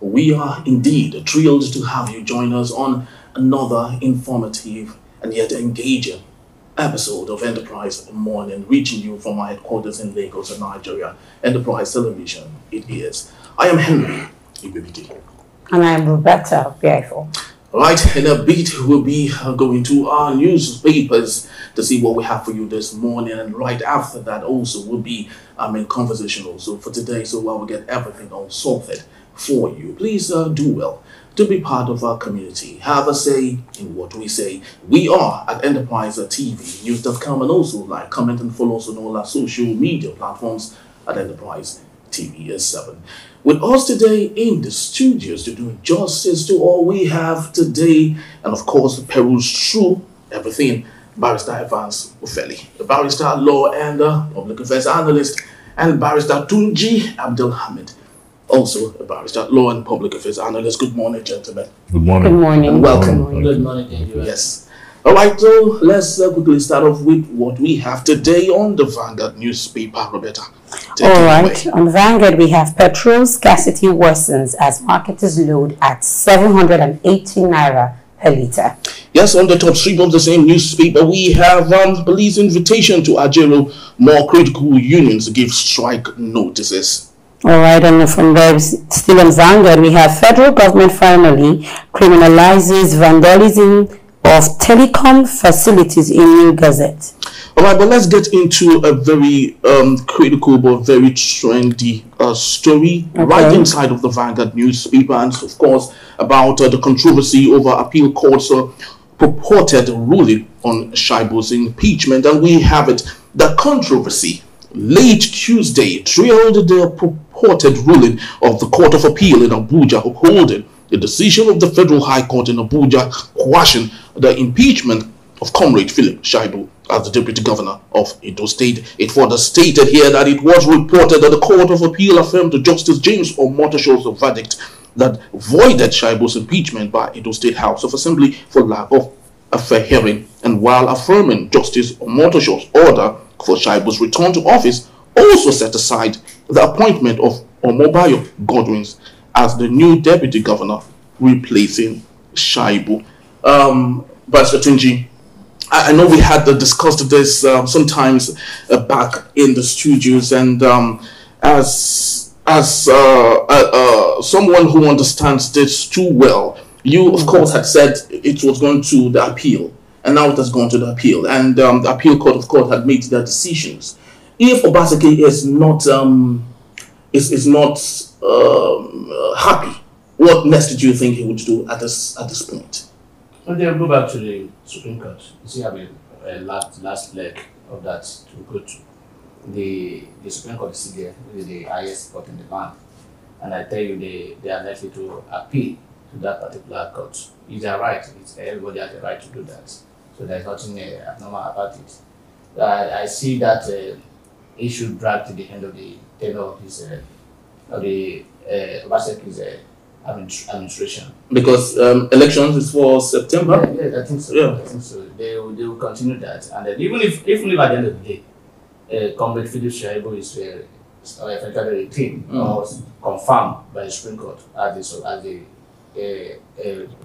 We are indeed thrilled to have you join us on another informative and yet engaging episode of Enterprise Morning, reaching you from our headquarters in Lagos, Nigeria. Enterprise Television, it is. I am Henry Ibibidi. And I'm Roberta Biafo. Right, in a bit we'll be going to our newspapers to see what we have for you this morning, and right after that also will be in conversation also for today, so while we get everything all sorted for you, please do well to be part of our community. Have a say in what we say. We are at Enterprise TV, news.com, and also like, comment, and follow us on all our social media platforms at Enterprise TV 7. With us today in the studios to do justice to all we have today, and of course, peruse through everything, Barrister Evans Ufeli, a barrister, law and public affairs analyst, and Barrister Tunji Abdelhamid, also a barrister, law and public affairs analyst. Good morning, gentlemen. Good morning. Good morning. And welcome. Good morning, thank you. Yes. All right, so let's quickly start off with what we have today on the Vanguard newspaper. Roberta, take All it right. away. On Vanguard, we have petrol scarcity worsens as marketers load at 780 naira per litre. Yes, on the top strip of the same newspaper, we have police invitation to Ajero. More critical unions give strike notices. All right, and from there, still on Vanguard, we have federal government finally criminalizes vandalism of telecom facilities in New Gazette. All right, but let's get into a very critical but very trendy story right inside of the Vanguard newspaper, and of course about the controversy over appeal court's purported ruling on Shaibu'S impeachment. And we have it. The controversy late Tuesday trailed the purported ruling of the Court of Appeal in Abuja upholding the decision of the Federal High Court in Abuja quashing the impeachment of Comrade Philip Shaibu as the Deputy Governor of Edo State. It further stated here that it was reported that the Court of Appeal affirmed Justice James Omotosho's verdict that voided Shaibu'S impeachment by Edo State House of Assembly for lack of a fair hearing, and while affirming Justice Omotosho's order for Shaibu'S return to office, also set aside the appointment of Omobayo Godwins as the new Deputy Governor, replacing Shaibu. Barrister Tunji, I know we had discussed this sometimes back in the studios, and as someone who understands this too well, you of course had said it was going to the appeal, and now it has gone to the appeal, and the appeal court of course had made their decisions. If Obaseki is not happy, what next do you think he would do at this point? Well, they'll go back to the Supreme Court. You see, I mean, last leg of that to go to. The Supreme Court is still there, which is the highest court in the land. And I tell you, they are likely to appeal to that particular court. It's their right. Everybody has the right to do that. So there's nothing abnormal about it. I see that issue dragged to the end of the tenure of his Obaseki's administration. Because elections is for September? Yeah, I think so. Yeah. I think so. They will continue that. And then even if at the end of the day, Comrade Philip Shaibu is effectively retained or confirmed by the Supreme Court as the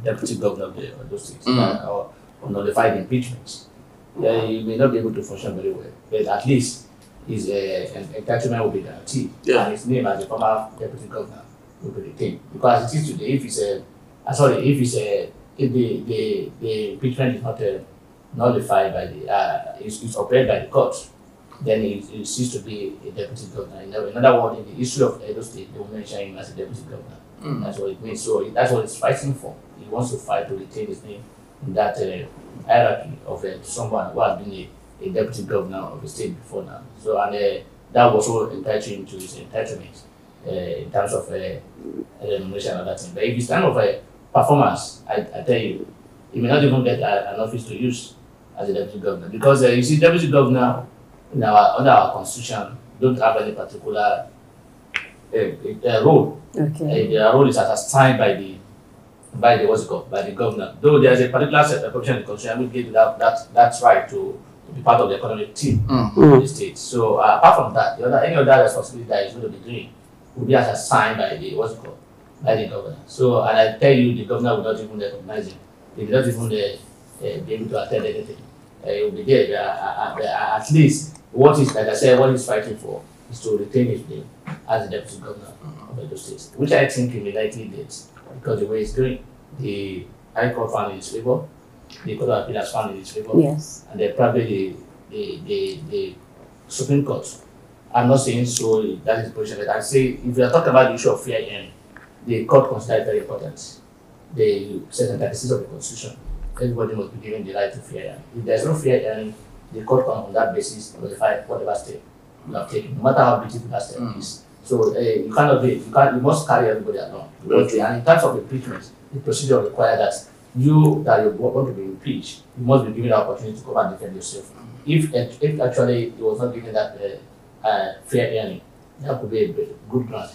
Deputy Governor of the state or nullified impeachment. He may not be able to function very well, but at least his entitlement will be guaranteed. Yeah. And his name as the former Deputy Governor will be retained. Because as it is today, if the impeachment is not nullified by it's upheld by the court, then he ceases to be a deputy governor. In other words, in the history of Edo State, they will mention him as a deputy governor. That's what it means. So that's what he's fighting for. He wants to fight to retain his name in that hierarchy of someone who has been a deputy governor of the state before now. So that was what entitled him to his entitlement in terms of remuneration and other things. But if it's time of performance, I tell you, he may not even get an office to use as a deputy governor, because you see, deputy governor under our constitution don't have any particular role. Okay. Their role is assigned by the governor. Though there is a particular set of provision in the constitution which gives that right to be part of the economic team of the state. So apart from that, any other responsibility that is going to be doing will be assigned by the by the governor. So, and I tell you, the governor will not even recognize him. He will not even be able to attend anything. He will be there. At least, what is, like I said, what he's fighting for is to retain his name as the deputy governor of Edo State, which I think he may likely get because the way it's going. The High Court found in his favor, the Court of Appeal has found in his favor, Yes. and then probably the Supreme Court. I'm not saying so that is the position, but I say if you are talking about the issue of fair hearing, the court considers it very important. The Section 36 of the Constitution, everybody must be given the right to fair hearing. If there is no fair hearing, the court can on that basis notify whatever step you have taken, no matter how beautiful that step is. So you cannot be, you must carry everybody along. And in terms of impeachment, the procedure requires that you want to be impeached, you must be given the opportunity to come and defend yourself. If actually you was not given that fair hearing, that could be a good ground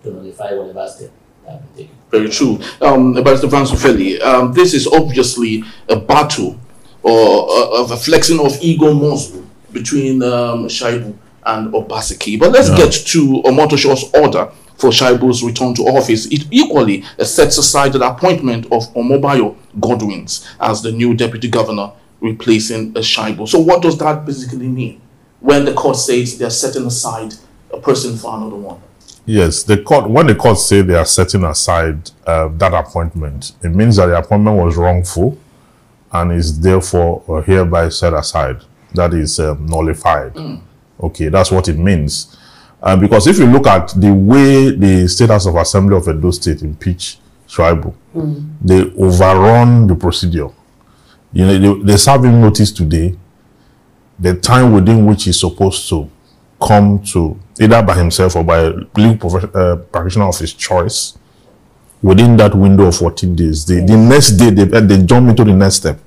to nullify whatever step that have been taken. Very true. Barrister Francis Ofeli, this is obviously a battle or a flexing of ego muscle between Shaibu and Obaseki. But let's get to Omotosho's order for Shaibu'S return to office. It equally sets aside the appointment of Omobayo Godwins as the new deputy governor replacing Shaibu. So what does that basically mean when the court says they're setting aside a person for another one? Yes, when the court say they are setting aside that appointment, it means that the appointment was wrongful and is therefore hereby set aside. That is nullified. Okay, that's what it means. Because if you look at the way the State House of Assembly of Edo State impeached Shaibu, they overrun the procedure. You know, they serve him notice today. The time within which he's supposed to come to, either by himself or by a legal practitioner of his choice, within that window of 14 days. The next day, they jump into the next step.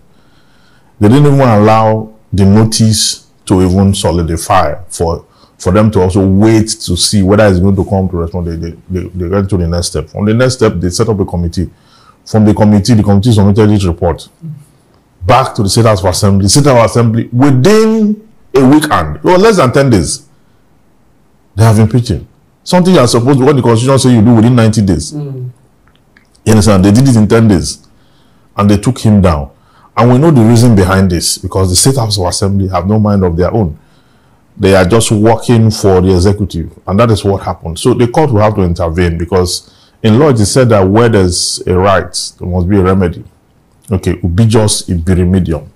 They didn't even allow the notice to even solidify for them to also wait to see whether it's going to come to respond. They went to the next step. From the next step, they set up a committee. From the committee submitted its report back to the State House of Assembly. State House of Assembly, within a weekend, well, less than 10 days, they have impeached him. Something you are supposed to, what the Constitution says you do within 90 days. You understand? They did it in 10 days. And they took him down. And we know the reason behind this, because the State House of Assembly have no mind of their own. They are just working for the executive. And that is what happened. So the court will have to intervene, because in law it is said that where there's a right, there must be a remedy. Okay, ubi just ibi remedium.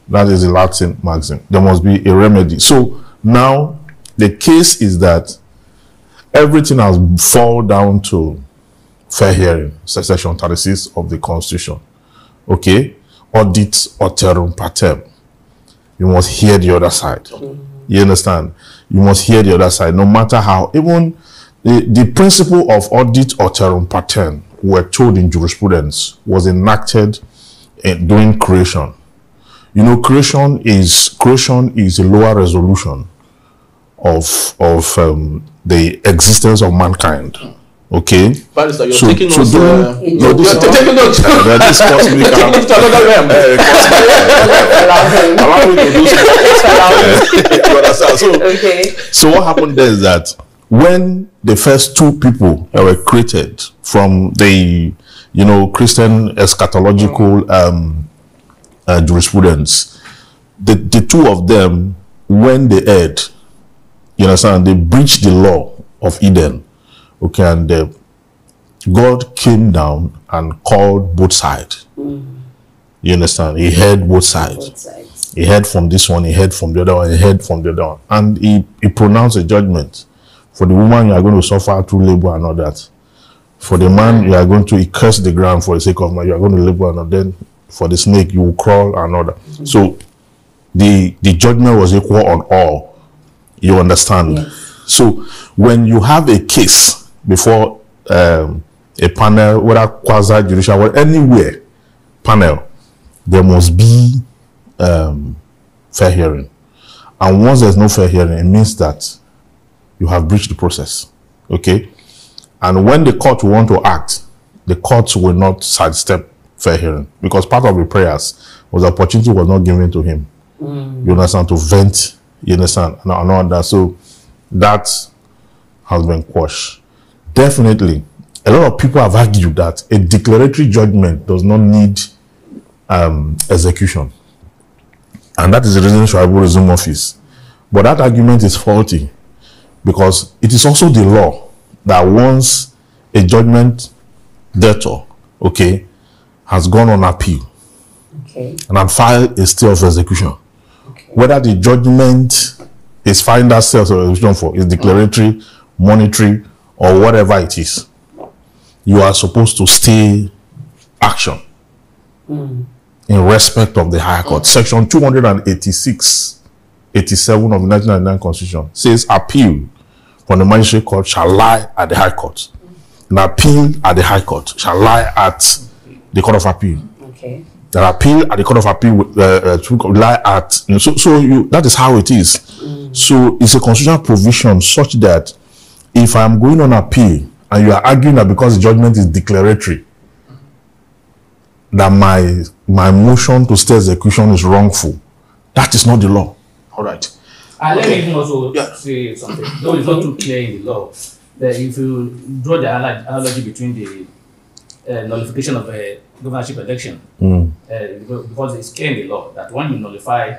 That is the Latin maxim. There must be a remedy. So now the case is that everything has fallen down to fair hearing, section 36 of the Constitution. Okay, audit alterum partem. You must hear the other side. You understand? You must hear the other side, no matter how. Even the principle of audit alterum partem, we're told in jurisprudence, was enacted during creation. You know, creation is a lower resolution of the existence of mankind. Okay, Barrister, you're taking notes. This taking notes. This cosmic. So what happened there is that when the first two people that were created from the Christian eschatological jurisprudence, the two of them, when they erred, you understand, they breached the law of Eden. Okay, and God came down and called both sides. You understand? He heard both sides. He heard from this one, he heard from the other one, he heard from the other one. And he pronounced a judgment. For the woman, you are going to suffer through labor and all that. For the man, you are going to curse the ground for the sake of man. You are going to labor and then for the snake, you will crawl and all that. So the judgment was equal on all. You understand? Yes. So when you have a case before a panel, whether quasi-judicial or anywhere panel, there must be fair hearing. And once there's no fair hearing, it means that you have breached the process. Okay? And when the court will want to act, the court will not sidestep fair hearing, because part of the prayers was the opportunity was not given to him. You understand? To vent, you understand? And all that. So that has been quashed. Definitely, a lot of people have argued that a declaratory judgment does not need execution. And that is the reason Shaibu'S resume office. But that argument is faulty, because it is also the law that once a judgment debtor, okay, has gone on appeal, okay, and have filed a stay of execution, okay, whether the judgment is filing that stay of execution for is declaratory, monetary, or whatever it is, you are supposed to stay action in respect of the High Court. Section 286, 87 of the 1999 Constitution says appeal from the magistrate court shall lie at the High Court. An appeal at the High Court shall lie at the Court of Appeal. okay. The appeal at the Court of Appeal will lie at. So that is how it is. So it's a constitutional provision such that if I'm going on appeal and you are arguing that because the judgment is declaratory, that my motion to stay execution is wrongful, that is not the law. All right. And let me even also say something. Though it's not too clear in the law, that if you draw the analogy between the nullification of a governorship election, because it's clear in the law that when you nullify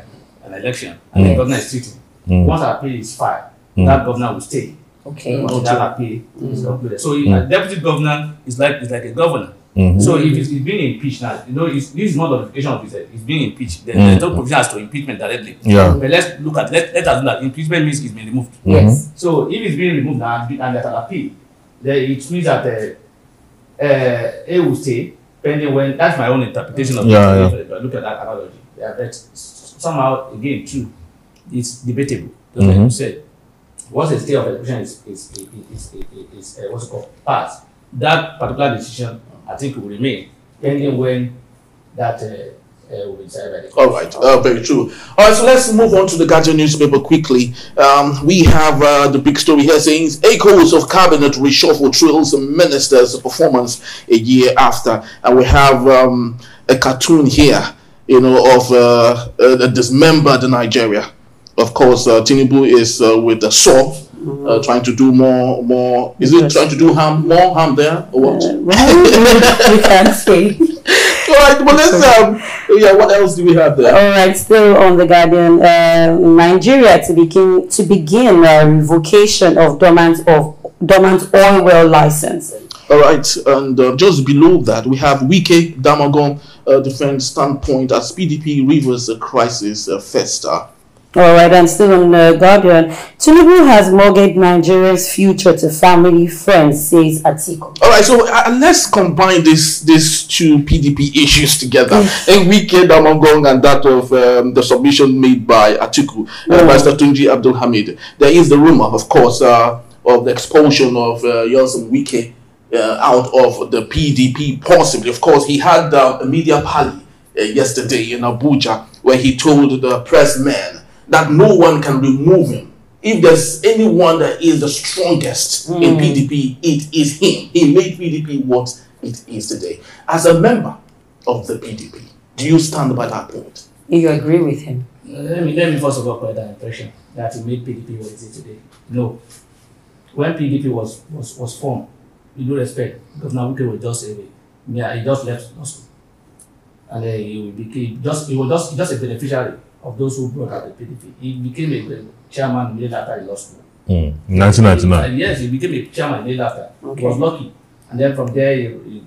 an election and the governor is sitting, once an appeal is filed, that governor will stay. Okay. Until that appeal is concluded. So a deputy governor is like a governor. So if it's being impeached now, this is not nullification of it's being impeached. There's no provision as to impeachment directly. Yeah. But let's look at let us know that impeachment means it's been removed. Yes. So if it's being removed now and there's an appeal, then it means that it will stay pending when. That's my own interpretation of it. If I look at that analogy. Yeah, but somehow again true, it's debatable. Just like you said, once a state of execution is what's it called passed, that particular decision I think will remain pending when that will be decided by the court. All right, very true. All right, so let's move on to the Guardian newspaper quickly. We have the big story here saying echoes of cabinet reshuffle trails ministers' performance a year after, and we have a cartoon here, of a dismembered Nigeria. Of course, Tinubu is with a saw, trying to do more. Is it trying to do more harm there, or what? Well, we can't say. All right, but let's. What else do we have there? All right, still on the Guardian, Nigeria to begin revocation of dormant oil well license. All right, and just below that we have Wike Damagum defense standpoint as PDP Rivers crisis fester. All right, and still on the Guardian, Tinubu has mortgaged Nigeria's future to family friends, says Atiku. All right, so let's combine these two PDP issues together. And Wike Damagum and that of the submission made by Atiku, Mr. Tunji Abdul Hamid. There is the rumor, of course, of the expulsion of Yoson Wike out of the PDP, possibly. Of course, he had a media rally yesterday in Abuja where he told the pressman that no one can remove him. If there's anyone that is the strongest in PDP, it is him. He made PDP what it is today. As a member of the PDP, do you stand by that point? You agree with him? Let me first of all correct that impression that he made PDP what it is today. No. When PDP was formed, with due respect, Governor Wike was just he just left law school. And he was just a beneficiary of those who brought out the PDP. He became a chairman immediately after he lost school. 1999. Yes, he became a chairman immediately after. Okay. He was lucky. And then from there, he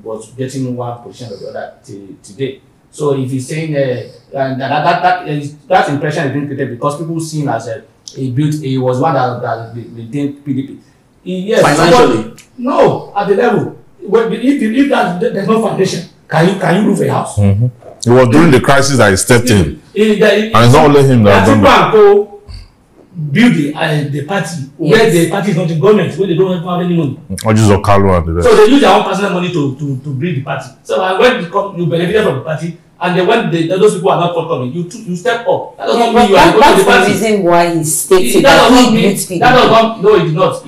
was getting one position or the other today. So if he's saying that impression is being created because people see him as he was one that maintained PDP. Yes, financially? No, at the level. If there's no foundation, can you roof a house? It was during the crisis that he stepped in. And it's not only him that has done that. Go build the party where the party is not in government, where they don't have any money. Or just Okalu and the So they use their own personal money to build the party. So when you benefit from the party, and then when those people are not forthcoming, you step up. That does not mean you are going to the party. That's the reason why he stated that does not. No, he did not.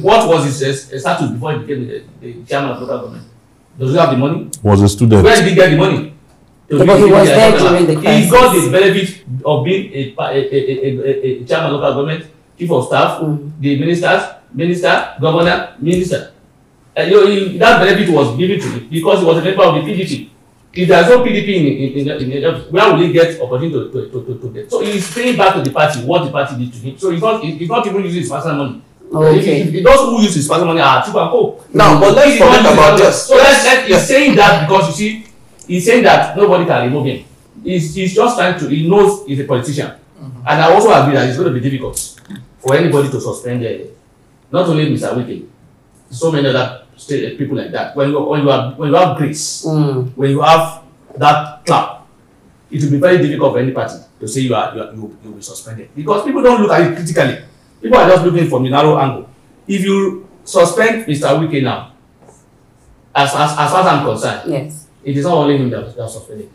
What was his status before he became the chairman of local government? Does he have the money? Was a student. Where did he get the money? But he was there during the crisis. He got the benefit of being a chairman of local government, chief of staff, the ministers, minister, governor, minister. That benefit was given to him because he was a member of the PDP. If there's no PDP in where will he get opportunity to get? So he's paying back to the party what the party did to him. So he's not even using his personal money. Okay. If those who use his personal money are cheap and co. Now, but let's talk about this. So he's saying that because you see, he's saying that nobody can remove him. He's just trying to. He knows he's a politician, and I also agree that it's going to be difficult for anybody to suspend not only Mr. Wike, so many other people like that. When you have grace, when you have that clout, it will be very difficult for any party to say you'll be suspended because people don't look at it critically. People are just looking from a narrow angle. If you suspend Mr. Wike now, as far as I'm concerned, yes, it is not only him that suspended.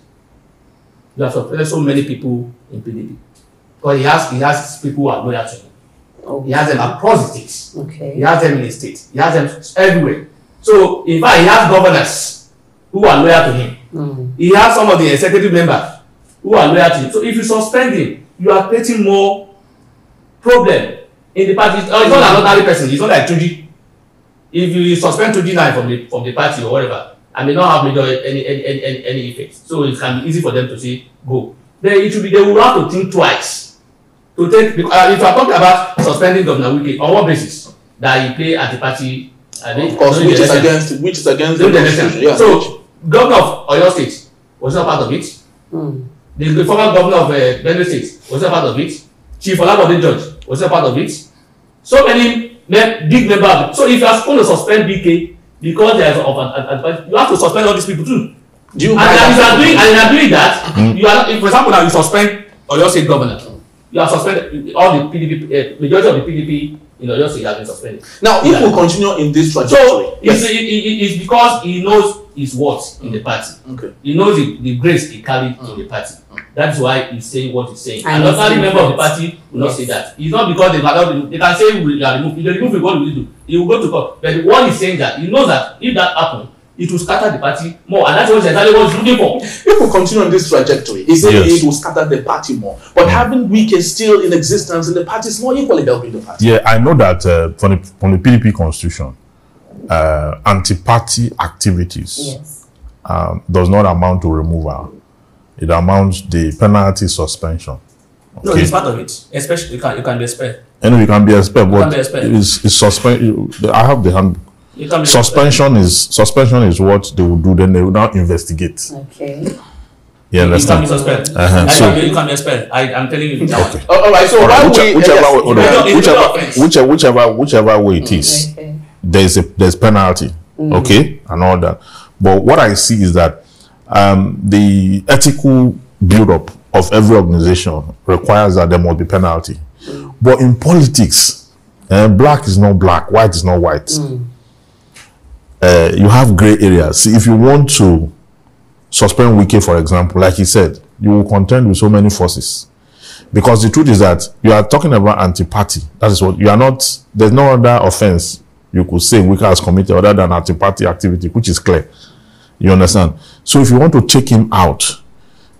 You have suspended so many people in PDP because he has people who are loyal to him. He has them across the states. Okay. He has them in the states. He has them everywhere. So, in fact, he has governors who are loyal to him. He has some of the executive members who are loyal to him. So, if you suspend him, you are creating more problem in the party. It's not an ordinary person. It's not like Tuji. If you suspend Tuji now from the party or whatever, and may not have any effect. So, it can be easy for them to say, go. Then they will have to think twice. To take, if you are talking about suspending Governor Wike, on what basis? That he play anti-party, of course, which is against the Constitution. Yeah. So, Governor of Oyo State was not part of it. The former Governor of Benue State was not part of it. Chief Olabode George was not part of it. So many big members of it. So if you are going to suspend BK because there is an you have to suspend all these people too. And you are doing that, you are, if, for example, now you suspend Oyo State Governor. You have suspended all the PDP, majority of the PDP in Oyo State has been suspended. Now, if we continue in this trajectory, so it's because he knows his worth in the party. Okay. He knows the grace he carried in the party. That's why he's saying what he's saying. And not any member of the party will not say that. It's not because they can say you are removed. If they remove him, what will he do? He will go to court. But what he's saying that he knows that if that happens, it will scatter the party more, and that's what exactly what he's looking for. If we continue on this trajectory, he said it will scatter the party more. But having Wike still in existence in the party is not equally helping the party. Yeah, I know that from the PDP constitution, anti-party activities does not amount to removal. It amounts to the penalty suspension. Okay? No, it's part of it. Especially you can be expelled. Anyway, you can be expelled, but it's suspend. I have the hand. Suspension is what they will do. Then they will now investigate. Okay. You understand? You can be suspended. So you can be expelled. I'm telling you. Okay. All right. So whichever way it is, there's penalty. Okay, and all that. But what I see is that the ethical build-up of every organization requires that there must be penalty. But in politics, black is not black, white is not white. You have gray areas. See, if you want to suspend Wike, for example, like he said, you will contend with so many forces. Because the truth is that you are talking about anti-party. That is what you are not. There's no other offense you could say Wike has committed other than anti-party activity, which is clear. You understand? So if you want to take him out,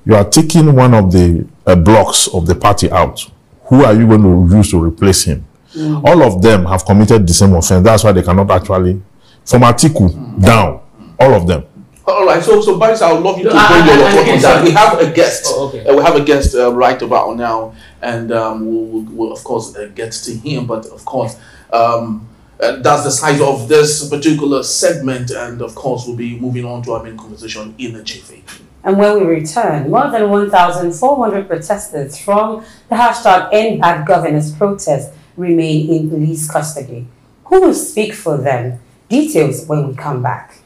you are taking one of the blocks of the party out. Who are you going to use to replace him? All of them have committed the same offense. That's why they cannot actually, from Atiku down, all of them. All right, so Baris, I would love you to bring your report on that. We have a guest. We have a guest right about now, and we'll of course get to him. But of course, that's the size of this particular segment, and of course, we'll be moving on to our main conversation in the jiffy. And when we return, more than 1,400 protesters from the hashtag End Bad Governance protest remain in police custody. Who will speak for them? Details when we come back.